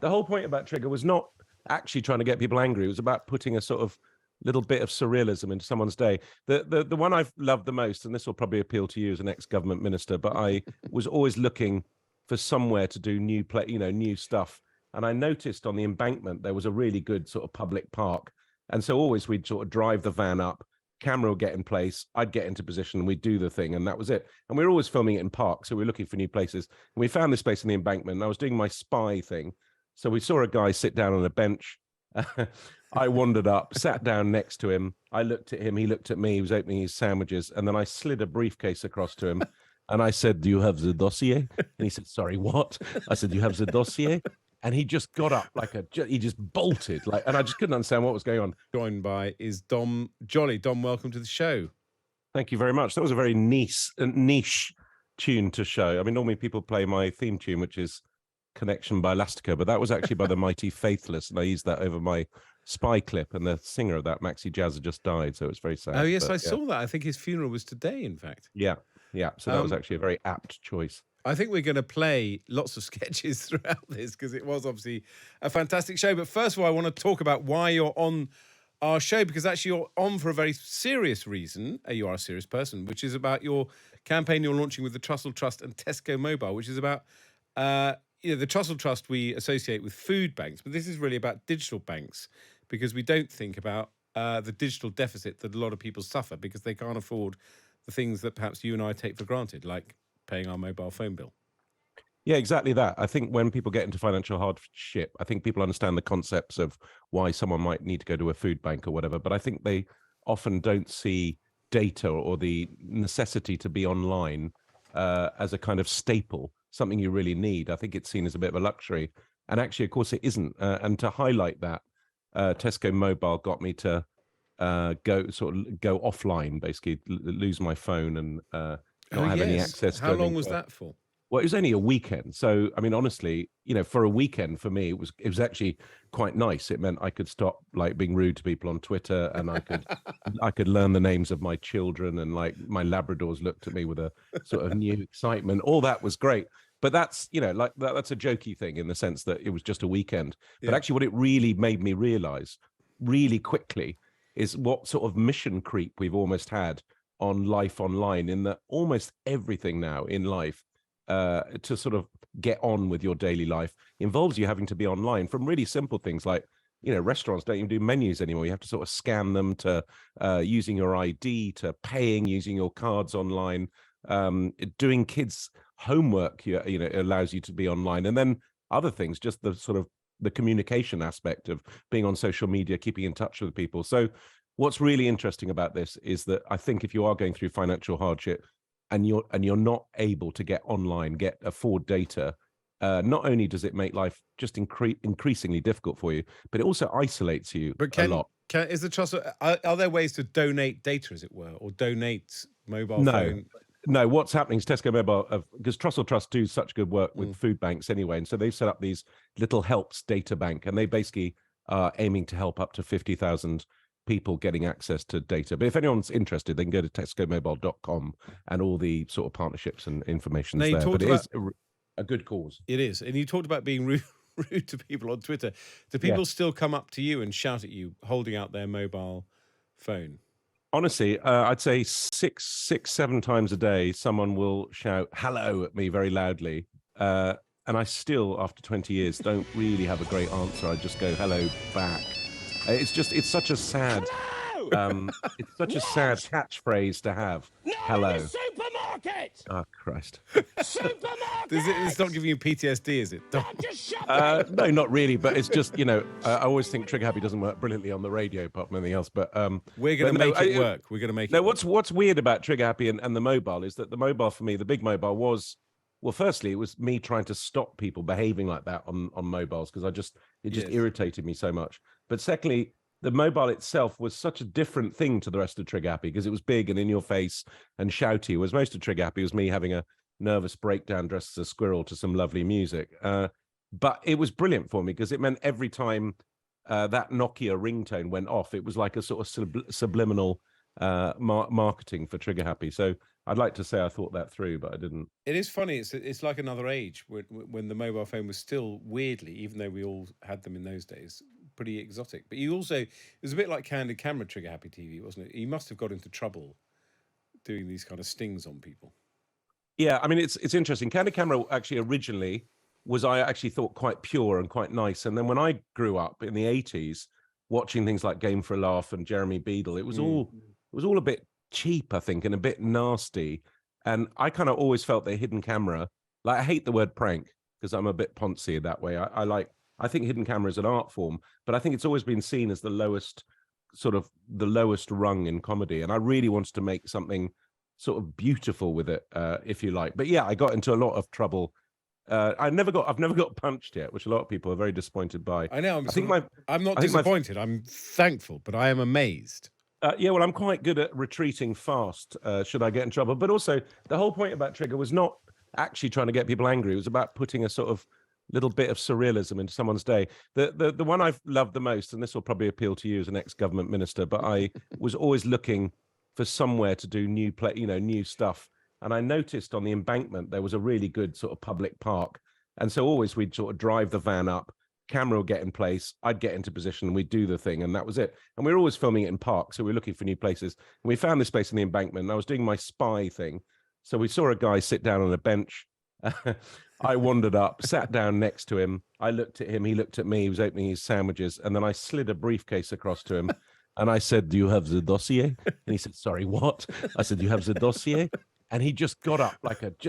the whole point about Trigger was not actually trying to get people angry. It was about putting a sort of little bit of surrealism into someone's day. The one I've loved the most, and this will probably appeal to you as an ex-government minister, but I was always looking for somewhere to do new stuff. And I noticed on the embankment there was a really good sort of public park. And so always we'd sort of drive the van up, camera would get in place, I'd get into position, and we'd do the thing, and that was it. And we were always filming it in parks, so we were looking for new places. And we found this place in the embankment, and I was doing my spy thing. So we saw a guy sit down on a bench. I wandered up, sat down next to him. I looked at him, he looked at me, he was opening his sandwiches, and then I slid a briefcase across to him. And I said, "Do you have the dossier?" And he said, "Sorry, what?" I said, "Do you have the dossier?" And he just got up he just bolted, and I just couldn't understand what was going on. Joined by is Dom Joly. Dom, welcome to the show. Thank you very much. That was a very niche tune to show. I mean, normally people play my theme tune, which is Connection by Elastica, but that was actually by the Mighty Faithless, and I used that over my spy clip, and the singer of that, Maxi Jazza, just died, so it's very sad. Oh, yes, I saw that. I think his funeral was today, in fact. Yeah, so that was actually a very apt choice. I think we're going to play lots of sketches throughout this because it was obviously a fantastic show. But first of all, I want to talk about why you're on our show, because actually you're on for a very serious reason. You are a serious person, which is about your campaign you're launching with the Trussell Trust and Tesco Mobile, which is about, the Trussell Trust we associate with food banks, but this is really about digital banks, because we don't think about the digital deficit that a lot of people suffer because they can't afford the things that perhaps you and I take for granted, like paying our mobile phone bill. Yeah, exactly that. I think when people get into financial hardship, I think people understand the concepts of why someone might need to go to a food bank or whatever, but I think they often don't see data or the necessity to be online as a kind of staple, something you really need. I think it's seen as a bit of a luxury. And actually, of course, it isn't. And to highlight that, Tesco Mobile got me to go offline, basically lose my phone and not have any access to How long was that for? Well, it was only a weekend. So, I mean, honestly, for a weekend for me, it was actually quite nice. It meant I could stop being rude to people on Twitter, and I could learn the names of my children, and my Labradors looked at me with a sort of new excitement. All that was great. But that's, that's a jokey thing in the sense that it was just a weekend. But actually what it really made me realize really quickly is what sort of mission creep we've almost had on life online, in that almost everything now in life to sort of get on with your daily life involves you having to be online, from really simple things like, restaurants don't even do menus anymore. You have to sort of scan them, to using your ID, to paying using your cards online, doing kids' homework, it allows you to be online. And then other things, just the sort of the communication aspect of being on social media, keeping in touch with people. So what's really interesting about this is that I think if you are going through financial hardship and you're not able to get online, afford data, not only does it make life just increasingly difficult for you, but it also isolates you a lot. Is the trust? Are there ways to donate data, as it were, or donate mobile phone? No, what's happening is Tesco Mobile, because Trussell Trust do such good work with food banks anyway, and so they've set up these little helps data bank, and they basically are aiming to help up to 50,000 people getting access to data. But if anyone's interested, they can go to tescomobile.com, and all the sort of partnerships and information is there. But it is a good cause. It is. And you talked about being rude to people on Twitter. Do people still come up to you and shout at you holding out their mobile phone? Honestly, I'd say six, 7 times a day, someone will shout hello at me very loudly. And I still, after 20 years, don't really have a great answer. I just go hello back. It's such a sad, it's such a sad catchphrase to have. Hello. Supermarket. Oh, Christ. Supermarket. It's not giving you PTSD, is it? No, not really. But it's just, I always think Trigger Happy doesn't work brilliantly on the radio, apart from anything else. But we're going to make it work. We're going to make it work. What's weird about Trigger Happy and the mobile is that the mobile for me, the big mobile was, well, firstly, it was me trying to stop people behaving like that on mobiles, because it just irritated me so much. But secondly, the mobile itself was such a different thing to the rest of Trigger Happy, because it was big and in your face and shouty, whereas most of Trigger Happy was me having a nervous breakdown dressed as a squirrel to some lovely music. But it was brilliant for me, because it meant every time that Nokia ringtone went off, it was like a sort of subliminal marketing for Trigger Happy. So I'd like to say I thought that through, but I didn't. It is funny. It's like another age when the mobile phone was still weirdly, even though we all had them in those days, pretty exotic. But you also, it was a bit like Candid Camera Trigger Happy TV, wasn't it? You must have got into trouble doing these kind of stings on people. Yeah, I mean it's interesting. Candid Camera actually originally was, I actually thought, quite pure and quite nice. And then when I grew up in the 80s, watching things like Game for a Laugh and Jeremy Beadle, it was all a bit cheap, I think, and a bit nasty. And I kind of always felt that Hidden Camera, like, I hate the word prank because I'm a bit poncy that way. I think Hidden Camera is an art form, but I think it's always been seen as the lowest rung in comedy. And I really wanted to make something sort of beautiful with it, if you like. But yeah, I got into a lot of trouble. I've never got punched yet, which a lot of people are very disappointed by. I know. I'm not I think disappointed. I'm thankful, but I am amazed. Yeah, well, I'm quite good at retreating fast, should I get in trouble. But also, the whole point about Trigger was not actually trying to get people angry. It was about putting a sort of little bit of surrealism into someone's day. The one I've loved the most, and this will probably appeal to you as an ex-government minister, but I was always looking for somewhere to do new stuff. And I noticed on the embankment there was a really good sort of public park. And so always we'd sort of drive the van up, camera would get in place, I'd get into position, and we'd do the thing, and that was it. And we were always filming it in parks, so we were looking for new places. And we found this place in the embankment, and I was doing my spy thing. So we saw a guy sit down on a bench. I wandered up, sat down next to him. I looked at him, he looked at me, he was opening his sandwiches, and then I slid a briefcase across to him. And I said, "Do you have the dossier?" And he said, "Sorry, what?" I said, "Do you have the dossier?" And he just got up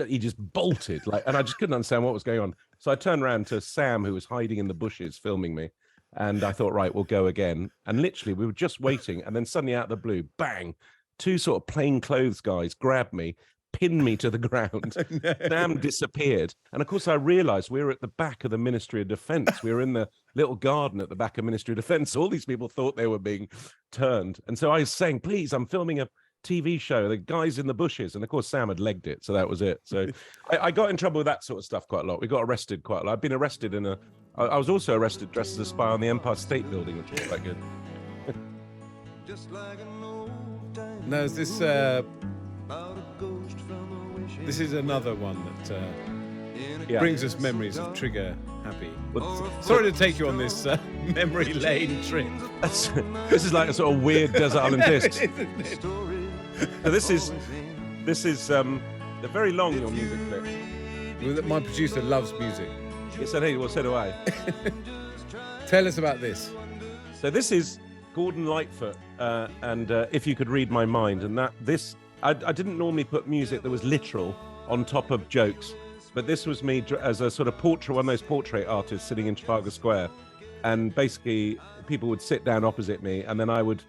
he just bolted, and I just couldn't understand what was going on. So I turned around to Sam, who was hiding in the bushes filming me. And I thought, right, we'll go again. And literally we were just waiting. And then suddenly out of the blue, bang, two sort of plain clothes guys grabbed me, pinned me to the ground. No. Sam disappeared. And of course, I realized we were at the back of the Ministry of Defense. We were in the little garden at the back of Ministry of Defense. All these people thought they were being turned. And so I was saying, please, I'm filming a TV show, the guys in the bushes. And of course, Sam had legged it. So that was it. So I got in trouble with that sort of stuff quite a lot. We got arrested quite a lot. I've been arrested I was also arrested dressed as a spy on the Empire State Building, which was quite good. No, this is another one that brings us memories of Trigger Happy. Sorry to take you on this memory lane trip. This is like a sort of weird Desert Island Discs. So this is they're very long, your music clips. My producer loves music. He said, "Hey, well, so do I." Tell us about this. So this is Gordon Lightfoot, and If You Could Read My Mind, and I didn't normally put music that was literal on top of jokes, but this was me as a sort of portrait, one of those portrait artists sitting in Trafalgar Square, and basically people would sit down opposite me, and then I would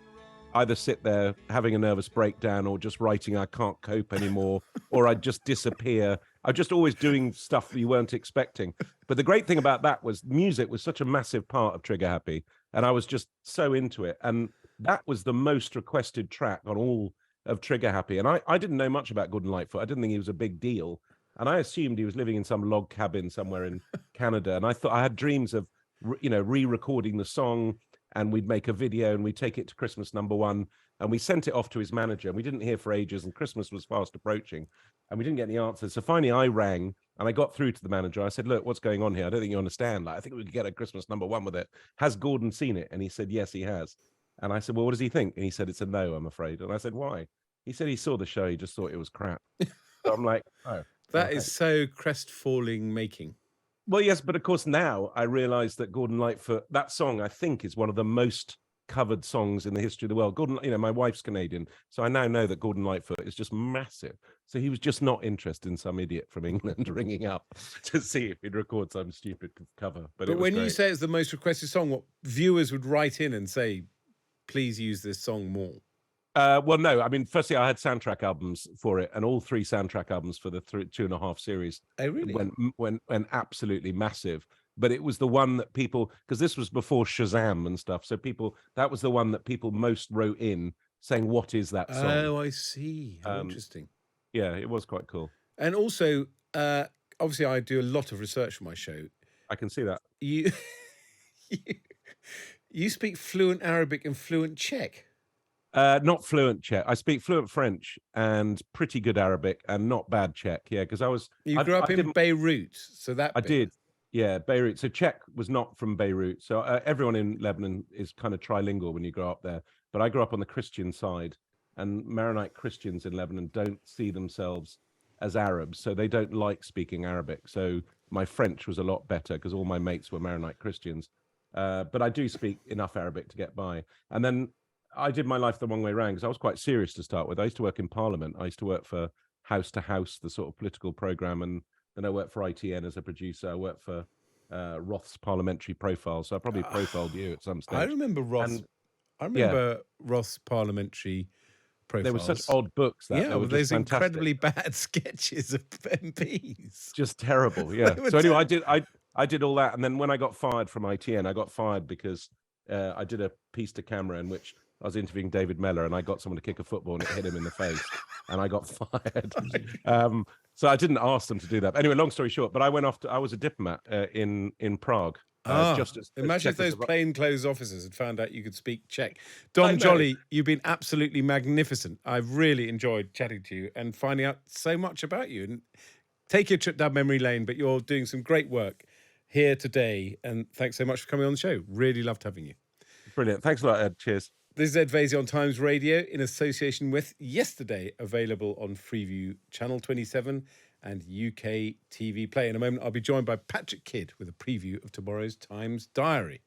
either sit there having a nervous breakdown or just writing I can't cope anymore, or I'd just disappear. I was just always doing stuff that you weren't expecting. But the great thing about that was music was such a massive part of Trigger Happy, and I was just so into it. And that was the most requested track on all of Trigger Happy. And I didn't know much about Gordon Lightfoot. I didn't think he was a big deal. And I assumed he was living in some log cabin somewhere in Canada. And I thought I had dreams of, re-recording the song, and we'd make a video and we'd take it to Christmas #1. And we sent it off to his manager, and we didn't hear for ages, and Christmas was fast approaching, and we didn't get any answers. So finally I rang and I got through to the manager. I said, "Look, what's going on here? I don't think you understand. I think we could get a Christmas #1 with it. Has Gordon seen it?" And he said, "Yes, he has." And I said, "Well, what does he think?" And he said, "It's a no, I'm afraid." And I said, "Why?" He said he saw the show, he just thought it was crap. So I'm like, "Oh." That is so crestfalling making. Well, yes, but of course now I realize that Gordon Lightfoot, that song, I think, is one of the most covered songs in the history of the world. Gordon, my wife's Canadian, so I now know that Gordon Lightfoot is just massive. So he was just not interested in some idiot from England ringing up to see if he'd record some stupid cover. But when great. You say it's the most requested song, what viewers would write in and say, "Please use this song more"? Well, no. I mean, firstly, I had soundtrack albums for it, and all 3 soundtrack albums for the 2.5 series really went absolutely massive. But it was the one that people, because this was before Shazam and stuff, so that was the one that people most wrote in saying, "What is that song?" Oh, I see. How interesting. Yeah, it was quite cool. And also, obviously, I do a lot of research for my show. I can see that. You speak fluent Arabic and fluent Czech. Not fluent Czech. I speak fluent French and pretty good Arabic and not bad Czech. Yeah, because You grew up in didn't. Beirut, so that I bit. did. Yeah, Beirut. So Czech was not from Beirut. So everyone in Lebanon is kind of trilingual when you grow up there. But I grew up on the Christian side, and Maronite Christians in Lebanon don't see themselves as Arabs, so they don't like speaking Arabic. So my French was a lot better because all my mates were Maronite Christians. But I do speak enough Arabic to get by. And then I did my life the wrong way around because I was quite serious to start with. I used to work in Parliament. I used to work for House to House, the sort of political program, and then I worked for ITN as a producer. I worked for Roth's Parliamentary Profile, so I probably profiled you at some stage. I remember Ross. And I yeah, remember Ross Parliamentary they were Profiles. such odd books that Yeah, they were well, just there's fantastic. incredibly bad sketches of MPs. Just terrible. Yeah. They were So anyway, I did all that, and then when I got fired from ITN, I got fired because I did a piece to camera in which I was interviewing David Mellor, and I got someone to kick a football and it hit him in the face, and I got fired. So I didn't ask them to do that. Anyway, long story short, but I went off. I was a diplomat in Prague. Just as Imagine if those Czechoslovak- plainclothes officers had found out you could speak Czech. I Dom know. Joly, you've been absolutely magnificent. I've really enjoyed chatting to you and finding out so much about you. And take your trip down memory lane, but you're doing some great work here today. And thanks so much for coming on the show. Really loved having you. Brilliant. Thanks a lot, Ed. Cheers. This is Ed Vasey on Times Radio in association with Yesterday, available on Freeview Channel 27 and UK TV Play. In a moment, I'll be joined by Patrick Kidd with a preview of tomorrow's Times Diary.